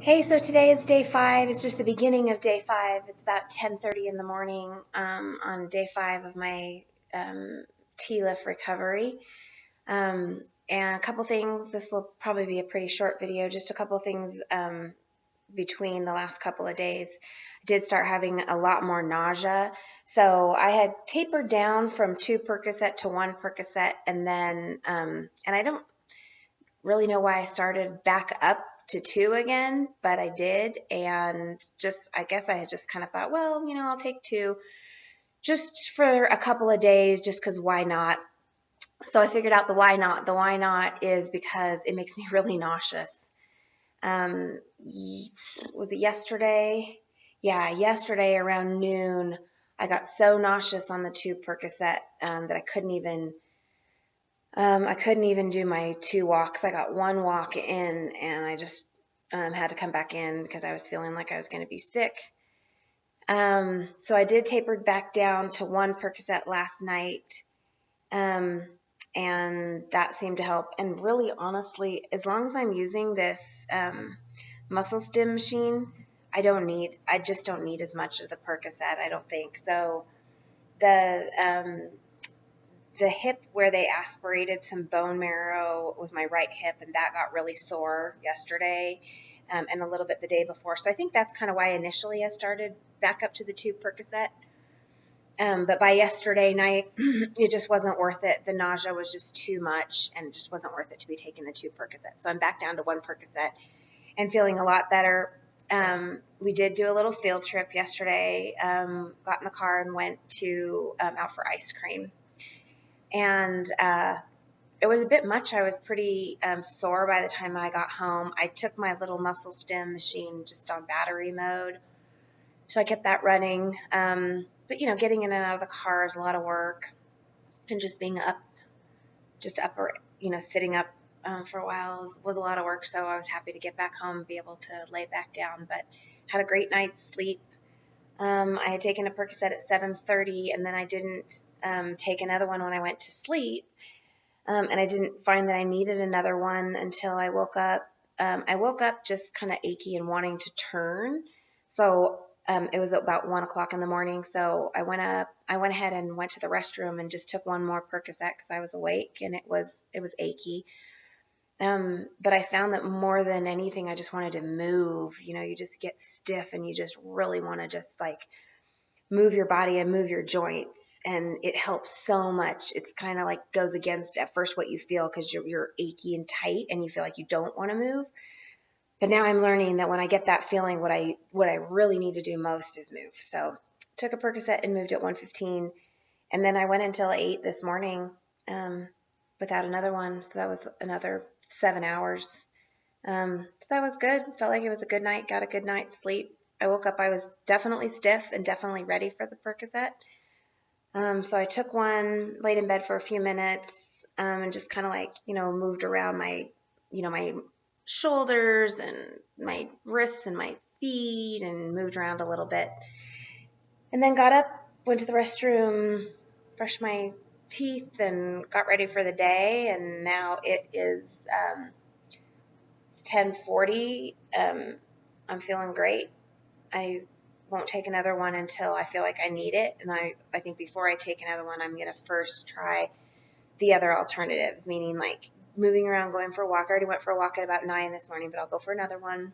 Hey, so today is day 5. It's just the beginning of day 5. It's about 10:30 in the morning on day 5 of my TLIF recovery. And a couple things. This will probably be a pretty short video. Just a couple things between the last couple of days. I did start having a lot more nausea. So I had tapered down from 2 Percocet to 1 Percocet, and then and I don't really know why I started back up to 2 again, but I did. And I guess I had just kind of thought, well, I'll take 2 just for a couple of days, just because why not? So I figured out the why not. The why not is because it makes me really nauseous. Was it yesterday? Yeah, yesterday around noon, I got so nauseous on the 2 Percocet that I couldn't even do my 2 walks. I got 1 walk in, and I just had to come back in because I was feeling like I was going to be sick. So I did taper back down to 1 Percocet last night, and that seemed to help. And really, honestly, as long as I'm using this muscle stim machine, I just don't need as much as the Percocet, I don't think. So the hip where they aspirated some bone marrow was my right hip, and that got really sore yesterday and a little bit the day before. So I think that's kind of why initially I started back up to the 2 Percocet. But by yesterday night, it just wasn't worth it. The nausea was just too much, and it just wasn't worth it to be taking the 2 Percocet. So I'm back down to 1 Percocet and feeling a lot better. We did do a little field trip yesterday, got in the car and went out for ice cream. And it was a bit much. I was pretty sore by the time I got home. I took my little muscle stim machine just on battery mode, so I kept that running. But getting in and out of the car is a lot of work, and just being up, or sitting up for a while was a lot of work. So I was happy to get back home and be able to lay back down. But had a great night's sleep. I had taken a Percocet at 7:30, and then I didn't take another one when I went to sleep. And I didn't find that I needed another one until I woke up. I woke up just kind of achy and wanting to turn. So it was about 1 o'clock in the morning. So I went ahead and went to the restroom and just took one more Percocet because I was awake, and it was achy. But I found that more than anything, I just wanted to move. You just get stiff, and you just really want to just like move your body and move your joints, and it helps so much. It's kind of like goes against at first what you feel because you're achy and tight and you feel like you don't want to move. But now I'm learning that when I get that feeling, what I really need to do most is move. So took a Percocet and moved at 1:15, and then I went until 8 this morning without another one. So that was another 7 hours. So that was good. Felt like it was a good night. Got a good night's sleep. I woke up, I was definitely stiff and definitely ready for the Percocet. So I took one, laid in bed for a few minutes, and just kind of like, moved around my shoulders and my wrists and my feet, and moved around a little bit. And then got up, went to the restroom, brushed my teeth, and got ready for the day. And now it's 10:40. I'm feeling great. I won't take another one until I feel like I need it. And I think before I take another one, I'm going to first try the other alternatives, meaning like moving around, going for a walk. I already went for a walk at about 9 this morning, but I'll go for another one.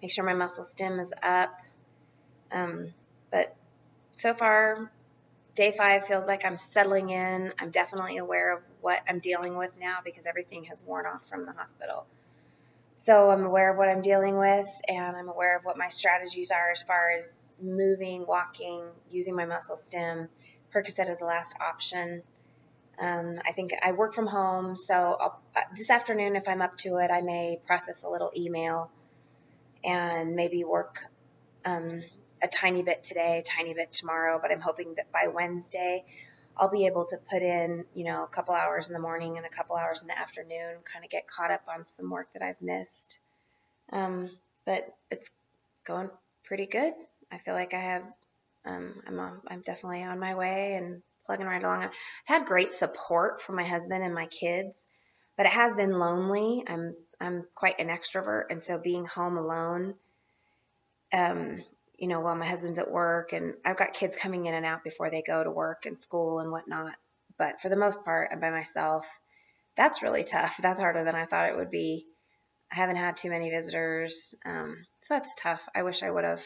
Make sure my muscle stim is up. But so far, day 5 feels like I'm settling in. I'm definitely aware of what I'm dealing with now because everything has worn off from the hospital. So I'm aware of what I'm dealing with, and I'm aware of what my strategies are as far as moving, walking, using my muscle stim. Percocet is the last option. I think I work from home, so this afternoon, if I'm up to it, I may process a little email and maybe work a tiny bit today, a tiny bit tomorrow, but I'm hoping that by Wednesday, I'll be able to put in, a couple hours in the morning and a couple hours in the afternoon, kind of get caught up on some work that I've missed. But it's going pretty good. I feel like I have, I'm definitely on my way and plugging right along. I've had great support from my husband and my kids, but it has been lonely. I'm quite an extrovert, and so being home alone, um, while my husband's at work, and I've got kids coming in and out before they go to work and school and whatnot. But for the most part, I'm by myself. That's really tough. That's harder than I thought it would be. I haven't had too many visitors, so that's tough. I wish I would have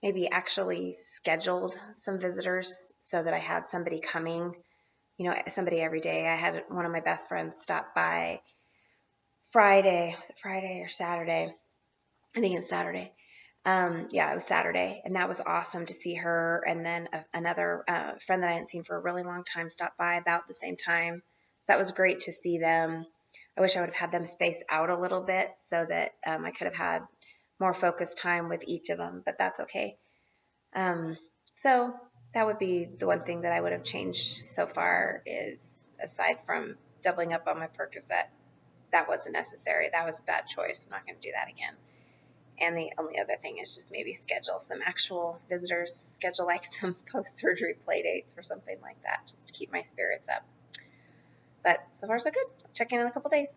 maybe actually scheduled some visitors so that I had somebody coming, somebody every day. I had one of my best friends stop by Friday. Was it Friday or Saturday? I think it was Saturday. Yeah, it was Saturday, and that was awesome to see her. And then another friend that I hadn't seen for a really long time stopped by about the same time. So that was great to see them. I wish I would have had them space out a little bit so that I could have had more focused time with each of them, but that's okay. So that would be the one thing that I would have changed so far is, aside from doubling up on my Percocet, that wasn't necessary. That was a bad choice. I'm not going to do that again. And the only other thing is just maybe schedule some actual visitors, schedule like some post-surgery play dates or something like that, just to keep my spirits up. But so far so good. Check in a couple days.